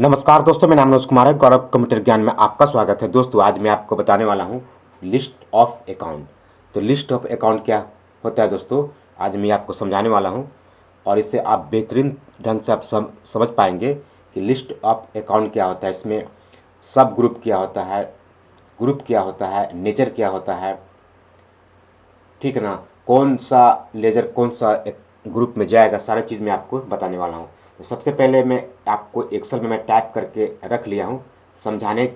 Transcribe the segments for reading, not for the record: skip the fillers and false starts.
नमस्कार दोस्तों, मेरा नाम मनोज कुमार है। गौरव कंप्यूटर ज्ञान में आपका स्वागत है। दोस्तों, आज मैं आपको बताने वाला हूं लिस्ट ऑफ अकाउंट। तो लिस्ट ऑफ अकाउंट क्या होता है दोस्तों, आज मैं आपको समझाने वाला हूं और इससे आप बेहतरीन ढंग से आप समझ पाएंगे कि लिस्ट ऑफ अकाउंट क्या होता है। इसमें सब ग्रुप क्या होता है, ग्रुप क्या होता है, नेचर क्या होता है, ठीक है ना, कौन सा लेजर कौन सा ग्रुप में जाएगा, सारी चीज़ मैं आपको बताने वाला हूँ। तो सबसे पहले मैं आपको एक्सेल में मैं टाइप करके रख लिया हूँ समझाने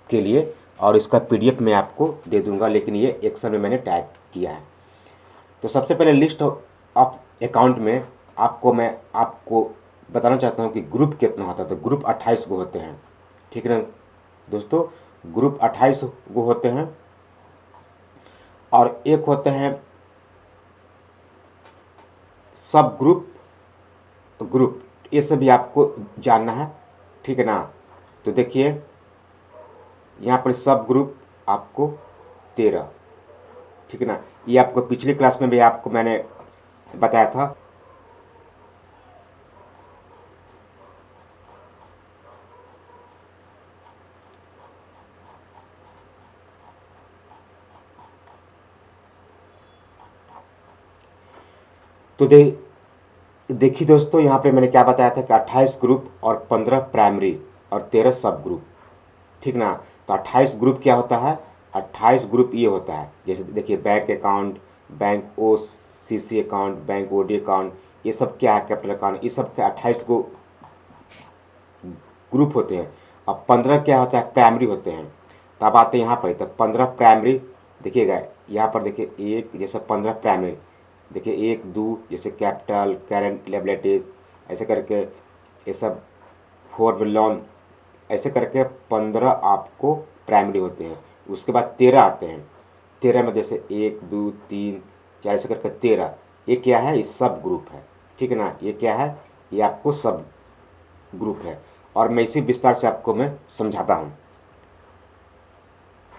के लिए, और इसका पीडीएफ मैं आपको दे दूंगा, लेकिन ये एक्सेल में मैंने टाइप किया है। तो सबसे पहले लिस्ट ऑफ अकाउंट में मैं आपको बताना चाहता हूँ कि ग्रुप कितना होता है। तो ग्रुप 28 गो होते हैं, ठीक है ना दोस्तों, ग्रुप 28 गो होते हैं। और एक होते हैं सब ग्रुप, ग्रुप ये सभी आपको जानना है, ठीक है ना। तो देखिए यहाँ पर सब ग्रुप आपको 13, ठीक है ना। ये आपको पिछली क्लास में भी आपको मैंने बताया था। तो देखिए दोस्तों, यहाँ पे मैंने क्या बताया था कि 28 ग्रुप और 15 प्राइमरी और 13 सब ग्रुप, ठीक ना। तो 28 ग्रुप क्या होता है, 28 ग्रुप ये होता है, जैसे देखिए bank account, bank O C C account, bank O D account, ये सब क्या है, कैपिटल अकाउंट, ये सब क्या 28 को ग्रुप होते हैं। अब 15 क्या होता है, प्राइमरी होते हैं। तो अब आते हैं यहाँ पर, तो 15 प्राइमरी देखिएगा, यहाँ पर देखिए एक जैसे 15 प्राइमरी, देखिए एक दो जैसे कैपिटल, करेंट लायबिलिटीज, ऐसे करके ये सब फॉर लोन, ऐसे करके 15 आपको प्राइमरी होते हैं। उसके बाद 13 आते हैं। 13 में जैसे 1 2 3 4 ऐसे करके 13, ये क्या है, ये सब ग्रुप है, ठीक है ना। ये क्या है, ये आपको सब ग्रुप है, और मैं इसी विस्तार से आपको मैं समझाता हूँ,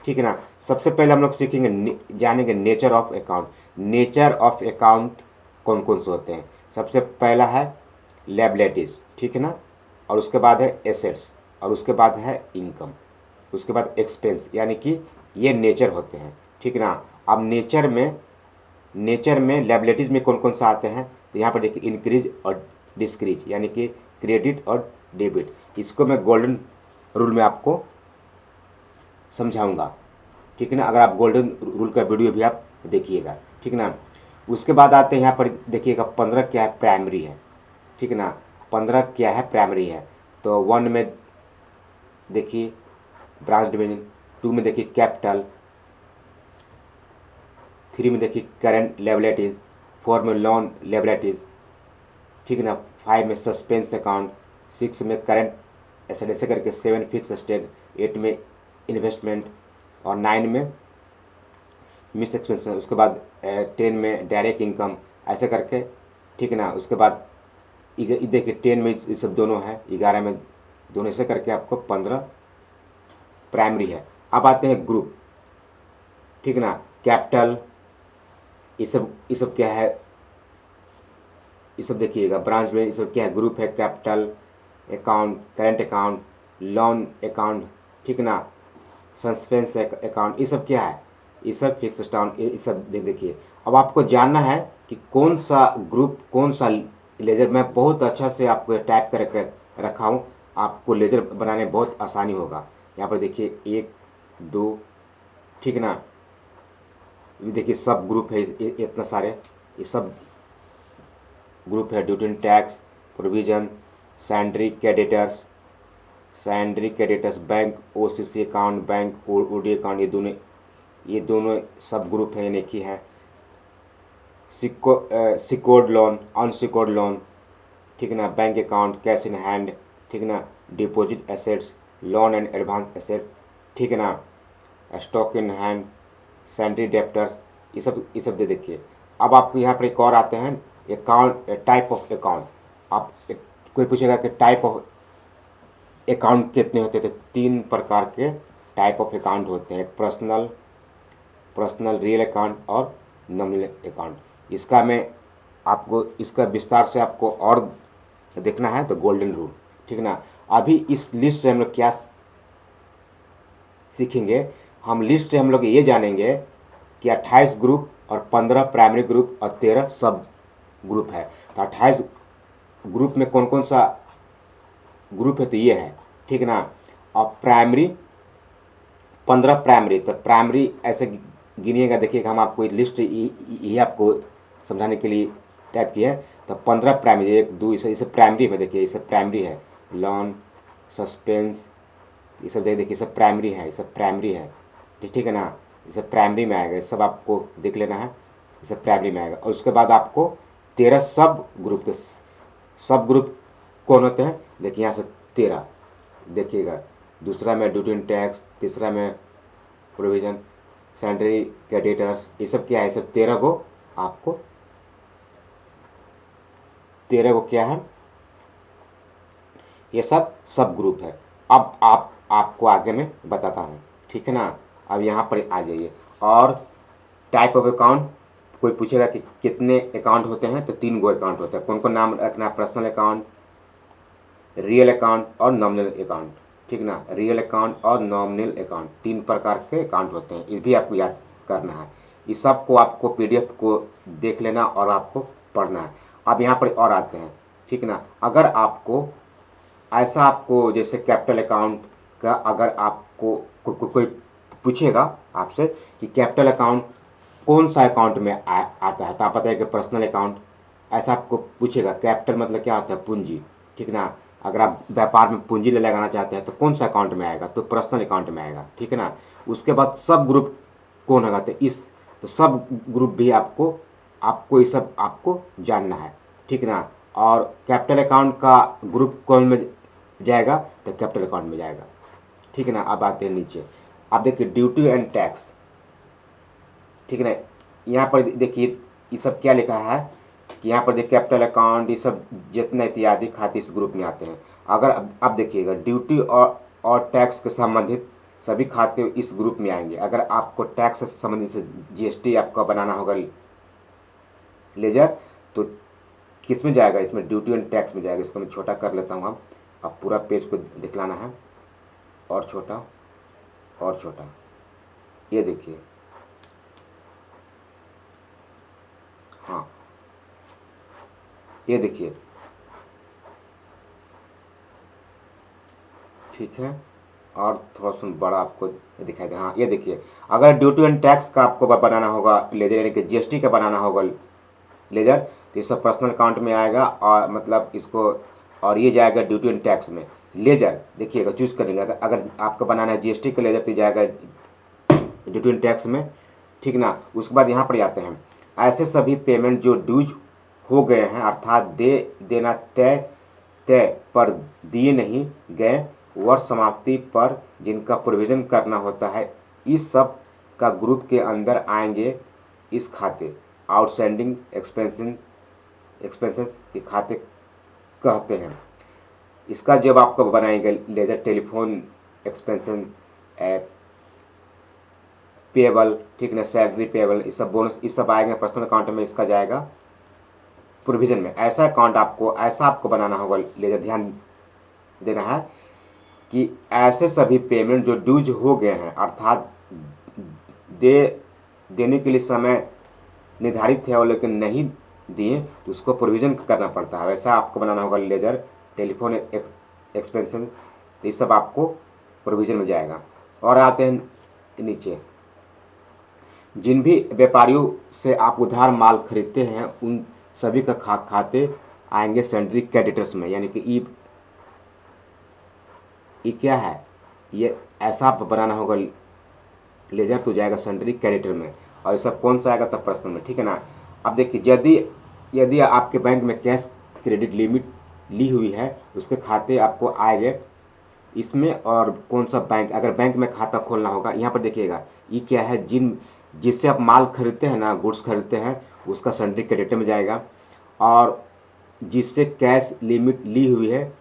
ठीक है ना। सबसे पहले हम लोग सीखेंगे, जानेंगे nature of account. Nature of account कौन कौन से होते हैं। सबसे पहला है लायबिलिटीज, ठीक है ना, और उसके बाद है एसेट्स, और उसके बाद है इनकम, उसके बाद एक्सपेंस, यानी कि ये नेचर होते हैं, ठीक है ना। अब नेचर में लायबिलिटीज में कौन कौन सा आते हैं, तो यहाँ पर देखिए इंक्रीज और डिस्क्रीज, यानी कि क्रेडिट और डेबिट। इसको मैं गोल्डन रूल में आपको समझाऊंगा, ठीक है ना। अगर आप गोल्डन रूल का वीडियो भी आप देखिएगा, ठीक है ना। उसके बाद आते हैं यहाँ पर देखिएगा 15 क्या है, प्राइमरी है, ठीक है ना। 15 क्या है, प्राइमरी है। तो 1 में देखिए ब्रांच डिवीजन, 2 में देखिए कैपिटल, 3 में देखिए करेंट लायबिलिटीज, 4 में लोन लायबिलिटीज, ठीक है ना। 5 में सस्पेंस अकाउंट, 6 में करेंट एसेट, ऐसे करके 7 फिक्स एसेट, 8 में इन्वेस्टमेंट, और 9 में मिस एक्सपेंस। उसके बाद 10 में डायरेक्ट इनकम, ऐसे करके, ठीक है ना। उसके बाद देखिए 10 में ये सब दोनों है, 11 में दोनों, ऐसे करके आपको 15 प्राइमरी है। अब आते हैं ग्रुप, ठीक है ना। कैपिटल, ये सब क्या है, ये सब देखिएगा ब्रांच में, ये सब क्या है, ग्रुप है, capital account, current account, loan account, ठीक है ना, सस्पेंस अकाउंट, ये सब क्या है, ये सब फिक्स अकाउंट, ये सब देखिए। अब आपको जानना है कि कौन सा ग्रुप कौन सा लेजर। मैं बहुत अच्छा से आपको टाइप करके रखा हूँ, आपको लेजर बनाने में बहुत आसानी होगा। यहाँ पर देखिए 1 2, ठीक है ना। ये देखिए सब ग्रुप है, इतना सारे, ये सब ग्रुप है। Duty tax, provision, salary creditors, bank OCC account, bank OD account, ये दोनों सब ग्रुप है, यानी कि है सिक्योर्ड लोन, अनसिक्योर्ड लोन, ठीक है ना। Bank account, cash in hand, ठीक है ना, deposit assets, loan and advance asset, ठीक है ना, stock in hand, salary debtors, ये सब दे देखिए। अब आपको यहाँ पर एक और आते हैं अकाउंट, टाइप ऑफ अकाउंट। आप कोई पूछेगा कि टाइप ऑफ अकाउंट कितने होते हैं, तो 3 प्रकार के टाइप ऑफ अकाउंट होते हैं। पर्सनल रियल अकाउंट और नॉमिनल अकाउंट। इसका मैं आपको इसका विस्तार से आपको और देखना है तो गोल्डन रूल, ठीक है ना। अभी इस लिस्ट से हम लोग क्या सीखेंगे, हम लिस्ट से हम लोग ये जानेंगे कि 28 ग्रुप और 15 प्राइमरी ग्रुप और 13 सब ग्रुप है। तो 28 ग्रुप में कौन कौन सा ग्रुप है, तो ये है, ठीक है ना। और प्राइमरी 15 प्राइमरी, तो प्राइमरी ऐसे गिनिएगा, देखिएगा हम आपको लिस्ट ये आपको समझाने के लिए टाइप की है। तो 15 प्राइमरी, 1 2 इसे प्राइमरी में देखिए, इसे प्राइमरी है, लॉन, सस्पेंस, ये सब देखिए सब प्राइमरी है, ये सब प्राइमरी है, ठीक है ना। ये सब प्राइमरी में आएगा, ये सब आपको देख लेना है, ये सब प्राइमरी में आएगा। और उसके बाद आपको 13 सब ग्रुप, तो सब ग्रुप कौन होते हैं, देखिए यहाँ से 13 देखिएगा। दूसरा में ड्यूटी एंड टैक्स, तीसरा में प्रोविजन, सैलरी, क्रेडिटर्स, ये सब क्या है, ये सब 13 को आपको 13 को क्या है, ये सब सब ग्रुप है। अब आपको आगे मैं बताता हूँ, ठीक है ना। अब यहाँ पर आ जाइए। और टाइप ऑफ अकाउंट, कोई पूछेगा कि कितने अकाउंट होते हैं, तो 3 गो अकाउंट होता है। कौन कौन नाम रखना है, पर्सनल अकाउंट, रियल अकाउंट और नॉमिनल अकाउंट, ठीक ना। रियल अकाउंट और नॉमिनल अकाउंट 3 प्रकार के अकाउंट होते हैं, ये भी आपको याद करना है। इस सब को आपको पीडीएफ को देख लेना और आपको पढ़ना है। अब यहाँ पर और आते हैं, ठीक ना। अगर आपको ऐसा आपको जैसे कैपिटल अकाउंट का अगर आपको कोई पूछेगा आपसे कि कैपिटल अकाउंट कौन सा अकाउंट में आता है, तो आप बताइए कि पर्सनल अकाउंट, ऐसा आपको पूछेगा। कैपिटल मतलब क्या होता है, पूंजी, ठीक ना। अगर आप व्यापार में पूंजी ले लगाना चाहते हैं तो कौन सा अकाउंट में आएगा, तो पर्सनल अकाउंट में आएगा, ठीक है ना। उसके बाद सब ग्रुप कौन होगा, तो सब ग्रुप भी आपको ये सब आपको जानना है, ठीक ना। और कैपिटल अकाउंट का ग्रुप कौन में जाएगा, तो कैपिटल अकाउंट में जाएगा, ठीक है ना। अब आते हैं नीचे, आप देखिए ड्यूटी एंड टैक्स, ठीक है ना। यहाँ पर देखिए ये सब क्या लिखा है कि यहाँ पर देखिए कैपिटल अकाउंट, ये सब जितने इत्यादि खाते इस ग्रुप में आते हैं। अगर अब देखिएगा ड्यूटी और टैक्स के संबंधित सभी खाते इस ग्रुप में आएंगे। अगर आपको टैक्स से संबंधित जीएसटी आपका बनाना होगा लेजर, तो किस में जाएगा, इसमें ड्यूटी एंड टैक्स में जाएगा। इसको मैं छोटा कर लेता हूँ। अब पूरा पेज को दिखलाना है, और छोटा और छोटा, ये देखिए, हाँ ये देखिए, ठीक है। और थोड़ा सा बड़ा आपको दिखाई दे, हाँ ये देखिए। अगर ड्यूटी एंड टैक्स का आपको बनाना होगा लेजर, यानी कि जीएसटी का बनाना होगा लेजर, तो ये सब पर्सनल अकाउंट में आएगा, और मतलब इसको, और ये जाएगा ड्यूटी एंड टैक्स में। लेजर देखिएगा चूज करेंगे, अगर आपका बनाना है जीएसटी का लेजर तो जाएगा ड्यूटी एंड टैक्स में, ठीक ना। उसके बाद यहाँ पर आते हैं, ऐसे सभी पेमेंट जो ड्यूज हो गए हैं, अर्थात देना तय पर दिए नहीं गए, वर्ष समाप्ति पर जिनका प्रोविज़न करना होता है, इस सब का ग्रुप के अंदर आएंगे इस खाते। आउटस्टैंडिंग एक्सपेंसेस के खाते कहते हैं। इसका जब आपको बनाएंगे लेजर, टेलीफोन एक्सपेंसन, पेबल, ठीक ना, सैलरी पेबल, ये सब बोनस, ये सब आएंगे पर्सनल अकाउंट में, इसका जाएगा प्रोविजन में। ऐसा अकाउंट आपको बनाना होगा लेजर। ध्यान देना है कि ऐसे सभी पेमेंट जो ड्यूज हो गए हैं, अर्थात देने के लिए समय निर्धारित थे और लेकिन नहीं दिए, तो उसको प्रोविज़न करना पड़ता है। वैसा आपको बनाना होगा लेजर, टेलीफोन एक्सपेंसेस, तो ये सब आपको प्रोविज़न में जाएगा। और आते हैं नीचे, जिन भी व्यापारियों से आप उधार माल खरीदते हैं उन सभी का खाते आएंगे सैलरी क्रेडिटर्स में, यानी कि ये क्या है, ये ऐसा आप बनाना होगा लेजर, तो जाएगा सैलरी क्रेडिटर में। और ये सब कौन सा आएगा, तब पर्सनल में, ठीक है ना। अब देखिए यदि आपके बैंक में कैश क्रेडिट लिमिट ली हुई है, उसके खाते आपको आएंगे इसमें। और कौन सा बैंक, अगर बैंक में खाता खोलना होगा, यहाँ पर देखिएगा ये क्या है, जिससे आप माल खरीदते हैं ना, गुड्स खरीदते हैं, उसका सैलरी क्रेडिटर में जाएगा। और जिससे कैश लिमिट ली हुई है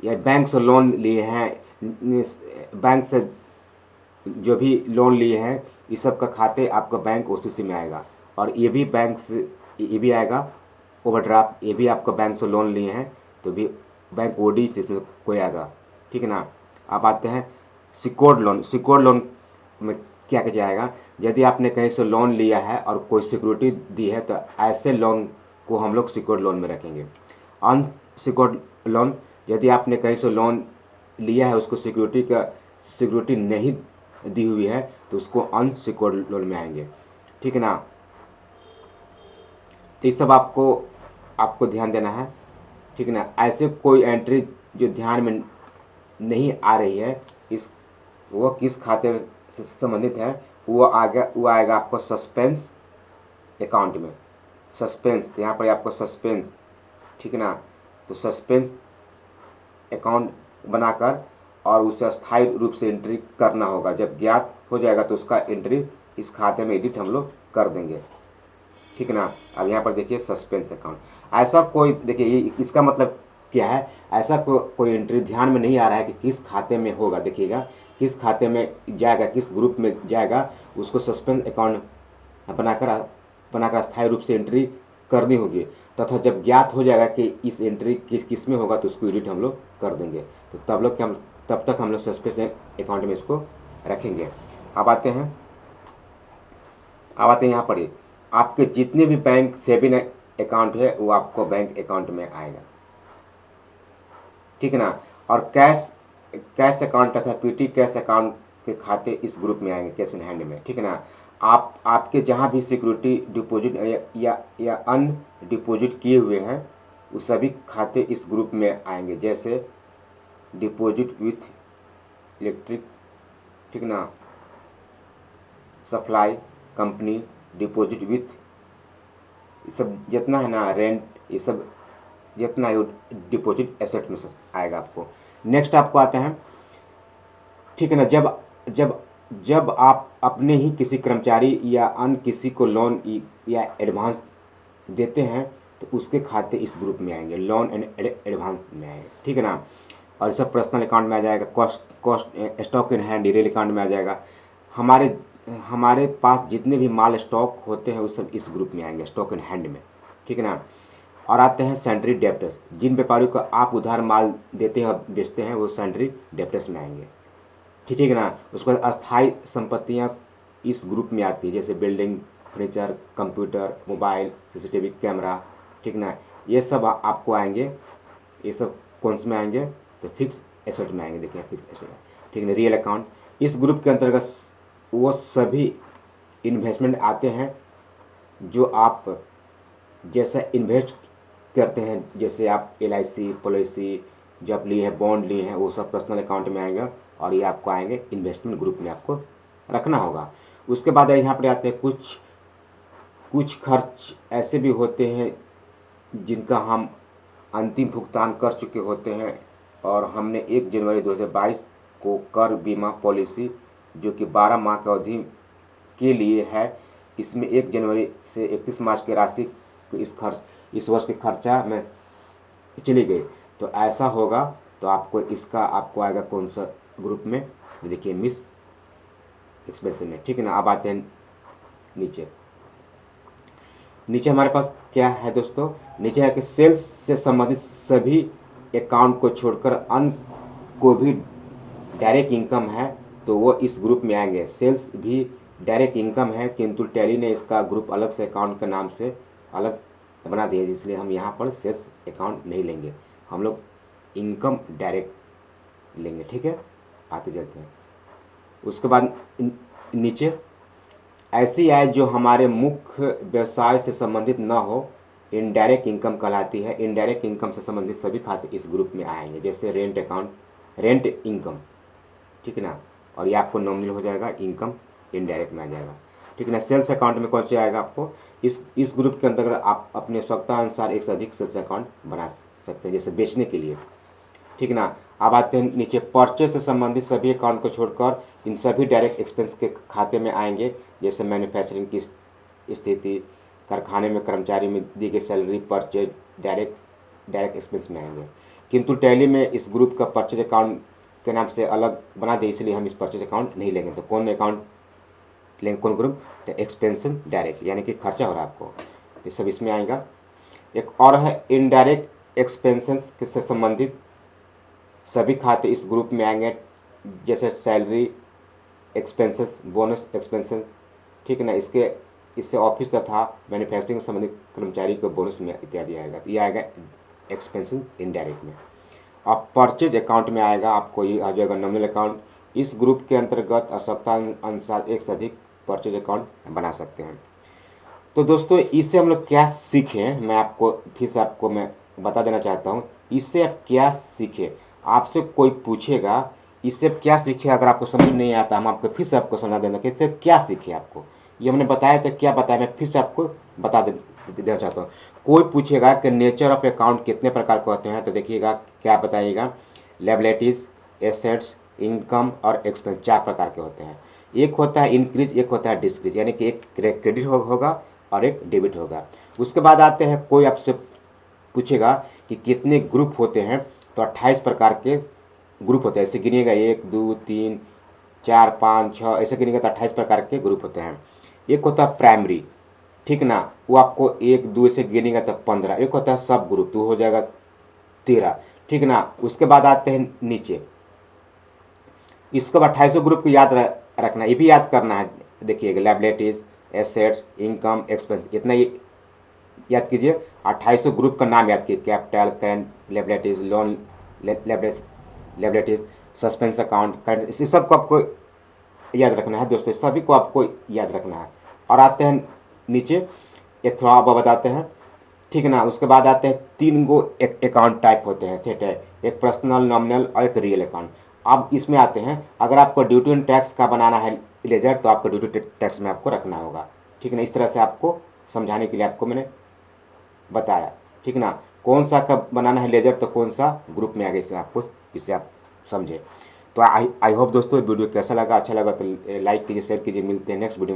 या बैंक से लोन लिए हैं, बैंक से जो भी लोन लिए हैं, इस सब का खाते आपका बैंक ओसीसी में आएगा। और ये भी बैंक से ये भी आएगा ओवरड्राफ्ट, ये भी आपका बैंक से लोन लिए हैं तो भी बैंक ओडी जिसमें कोई आएगा, ठीक है ना। अब आते हैं सिक्योर्ड लोन। सिक्योर्ड लोन में क्या किया जाएगा, यदि आपने कहीं से लोन लिया है और कोई सिक्योरिटी दी है तो ऐसे लोन को हम लोग सिक्योर्ड लोन में रखेंगे। अनसिक्योर्ड लोन, यदि आपने कहीं से लोन लिया है उसको सिक्योरिटी नहीं दी हुई है तो उसको अनसिक्योर्ड लोन में आएंगे, ठीक है ना। तो ये सब आपको ध्यान देना है, ठीक है ना। ऐसे कोई एंट्री जो ध्यान में नहीं आ रही है, वो किस खाते से संबंधित है, वो आएगा आपको सस्पेंस अकाउंट में। सस्पेंस, यहाँ पर आपको सस्पेंस, ठीक है ना। तो सस्पेंस अकाउंट बनाकर और उसे अस्थायी रूप से एंट्री करना होगा। जब ज्ञात हो जाएगा तो उसका एंट्री इस खाते में एडिट हम लोग कर देंगे, ठीक है ना। अब यहाँ पर देखिए सस्पेंस अकाउंट, ऐसा कोई देखिए ये इसका मतलब क्या है, ऐसा कोई एंट्री ध्यान में नहीं आ रहा है कि किस खाते में होगा। देखिएगा किस खाते में जाएगा, किस ग्रुप में जाएगा, उसको सस्पेंस अकाउंट बनाकर अस्थायी रूप से एंट्री करनी होगी तथा जब ज्ञात हो जाएगा कि इस एंट्री किस में होगा तो उसको एडिट हम लोग कर देंगे। तो तब तक हम लोग सस्पेंस अकाउंट में इसको रखेंगे। अब आते हैं यहाँ पर ही आपके जितने भी बैंक सेविंग अकाउंट है वो आपको बैंक अकाउंट में आएगा, ठीक है ना। और कैश अकाउंट तथा पीटी कैश अकाउंट के खाते इस ग्रुप में आएंगे, कैश इन हैंड में, ठीक है ना। आपके जहाँ भी सिक्योरिटी डिपॉजिट या अन डिपॉजिट किए हुए हैं वो सभी खाते इस ग्रुप में आएंगे, जैसे डिपॉजिट विथ इलेक्ट्रिक, ठीक ना, सप्लाई कंपनी, डिपॉजिट विथ, ये सब जितना है ना, रेंट, ये सब जितना है डिपॉजिट एसेट में आएगा आपको। नेक्स्ट आपको आते हैं, ठीक है ना, जब आप अपने ही किसी कर्मचारी या अन्य किसी को लोन या एडवांस देते हैं तो उसके खाते इस ग्रुप में आएंगे, लोन एंड एडवांस में आएंगे, ठीक है ना। और सब पर्सनल अकाउंट में आ जाएगा, cost stock in hand real account में आ जाएगा। हमारे पास जितने भी माल स्टॉक होते हैं वो सब इस ग्रुप में आएंगे, स्टॉक इन हैंड में, ठीक है ना। और आते हैं सैंड्री डेप्टर्स, जिन व्यापारियों को आप उधार माल देते हैं और बेचते हैं वो सैंड्री डेप्टर्स में आएंगे, ठीक है ना। उसके बाद अस्थायी संपत्तियां इस ग्रुप में आती है, जैसे building, furniture, computer, mobile, CCTV camera, ठीक ना, ये सब आपको आएंगे। ये सब कौन से में आएंगे, तो फिक्स एसेट में आएंगे। देखिए फिक्स एसेट, ठीक है ना। रियल अकाउंट, इस ग्रुप के अंतर्गत वो सभी इन्वेस्टमेंट आते हैं जो आप जैसा इन्वेस्ट करते हैं, जैसे आप LIC पॉलिसी जो आप लिए हैं, बॉन्ड लिए हैं, वो सब पर्सनल अकाउंट में आएगा और ये आपको आएंगे इन्वेस्टमेंट ग्रुप में, आपको रखना होगा। उसके बाद यहाँ पर आते हैं कुछ खर्च ऐसे भी होते हैं जिनका हम अंतिम भुगतान कर चुके होते हैं और हमने 1 जनवरी 2022 को कर बीमा पॉलिसी जो कि 12 माह की अवधि के लिए है, इसमें 1 जनवरी से 31 मार्च की राशि इस वर्ष के खर्चा में चली गई, तो ऐसा होगा तो आपको आएगा कौन सा ग्रुप में, देखिए मिस एक्सपेंस में, ठीक है ना। अब आते हैं नीचे हमारे पास क्या है दोस्तों, नीचे है कि सेल्स से संबंधित सभी अकाउंट को छोड़कर अन्य को भी डायरेक्ट इनकम है तो वो इस ग्रुप में आएंगे। सेल्स भी डायरेक्ट इनकम है किंतु टैली ने इसका ग्रुप अलग से अकाउंट के नाम से अलग बना दिया, इसलिए हम यहाँ पर सेल्स अकाउंट नहीं लेंगे, हम लोग इनकम डायरेक्ट लेंगे, ठीक है। आते चलते हैं। उसके बाद नीचे ऐसी आय जो हमारे मुख्य व्यवसाय से संबंधित न हो इनडायरेक्ट इनकम कहलाती है। इनडायरेक्ट इनकम से संबंधित सभी खाते इस ग्रुप में आएंगे, जैसे रेंट अकाउंट, रेंट इनकम, ठीक है ना, और ये आपको नॉमिनल हो जाएगा, इनकम इनडायरेक्ट में आ जाएगा, ठीक है ना। सेल्स अकाउंट में कौन से आएगा, आपको इस ग्रुप के अंतर्गत आप अपने आवश्यकता अनुसार एक से अधिक सेल्स अकाउंट बना सकते हैं, जैसे बेचने के लिए, ठीक है ना। अब आते हैं नीचे, परचेज से संबंधित सभी अकाउंट को छोड़कर इन सभी डायरेक्ट एक्सपेंस के खाते में आएंगे, जैसे मैन्युफैक्चरिंग की स्थिति, कारखाने में कर्मचारी में दी गई सैलरी, परचेज डायरेक्ट एक्सपेंस में आएंगे। किंतु टैली में इस ग्रुप का परचेज अकाउंट के नाम से अलग बना दे, इसलिए हम इस परचेज अकाउंट नहीं लेंगे। तो कौन अकाउंट लेंगे, कौन ग्रुप, तो एक्सपेंशन डायरेक्ट, यानी कि खर्चा हो रहा है आपको, तो सब इसमें आएगा। एक और है इनडायरेक्ट एक्सपेंशन से संबंधित सभी खाते इस ग्रुप में आएंगे, जैसे सैलरी एक्सपेंसेस, बोनस एक्सपेंसेस, ठीक है ना। इससे ऑफिस तथा मैन्युफैक्चरिंग संबंधित कर्मचारी को बोनस में इत्यादि आएगा, ये आएगा एक्सपेंसेस इनडायरेक्ट में। अब परचेज अकाउंट में आएगा, आपको ये आ जाएगा नॉमिनल अकाउंट। इस ग्रुप के अंतर्गत आवश्यकता अनुसार एक से अधिक परचेज अकाउंट बना सकते हैं। तो दोस्तों इससे हम लोग क्या सीखे, मैं आपको फिर से आपको मैं बता देना चाहता हूँ। इससे आप क्या सीखे, आपसे कोई पूछेगा इससे क्या सीखे, अगर आपको समझ नहीं आता हम आपको फिर से आपको समझा देना कि इससे क्या सीखे आपको। ये हमने बताया था, क्या बताया मैं फिर से आपको बता देना चाहता हूँ। कोई पूछेगा कि नेचर ऑफ अकाउंट कितने प्रकार के होते हैं, तो देखिएगा क्या बताइएगा, लायबिलिटीज, एसेट्स, इनकम और एक्सपेंस 4 प्रकार के होते हैं। एक होता है इंक्रीज, एक होता है डिस्क्रीज, यानी कि एक क्रेडिट होगा और एक डेबिट होगा। उसके बाद आते हैं, कोई आपसे पूछेगा कि कितने ग्रुप होते हैं, तो 28 प्रकार के ग्रुप होते हैं। ऐसे गिनिएगा 1 2 3 4 5 6, ऐसे गिनिएगा तो 28 प्रकार के ग्रुप होते हैं। एक होता है प्राइमरी, ठीक ना, वो आपको 1 2 से गिनेगा तो 15। एक होता है सब ग्रुप, तो हो जाएगा 13, ठीक ना। उसके बाद आते हैं नीचे, इसको 28 ग्रुप को याद रखना, ये भी याद करना है। देखिएगा लायबिलिटीज, एसेट्स, इनकम, एक्सपेंस, इतना ये याद कीजिए। 28 ग्रुप का नाम याद कीजिए, capital, current liabilities, loan liabilities, suspense account, current, इस सबको आपको याद रखना है दोस्तों, सभी को आपको याद रखना है। और आते हैं नीचे, एक थोड़ा आप बताते हैं, ठीक है ना। उसके बाद आते हैं 3 गो अकाउंट टाइप होते हैं, ठीक है, एक पर्सनल, नॉमिनल और एक रियल अकाउंट। अब इसमें आते हैं, अगर आपको ड्यूटी एंड टैक्स का बनाना है लेजर, तो आपको ड्यूटी टैक्स में आपको रखना होगा, ठीक है ना। इस तरह से आपको समझाने के लिए आपको मैंने बताया, ठीक ना। कौन सा कब बनाना है लेजर, तो कौन सा ग्रुप में आगे, इसमें आपको इससे आप समझे। तो आई होप दोस्तों वीडियो कैसा लगा, अच्छा लगा तो लाइक कीजिए, शेयर कीजिए। मिलते हैं नेक्स्ट वीडियो।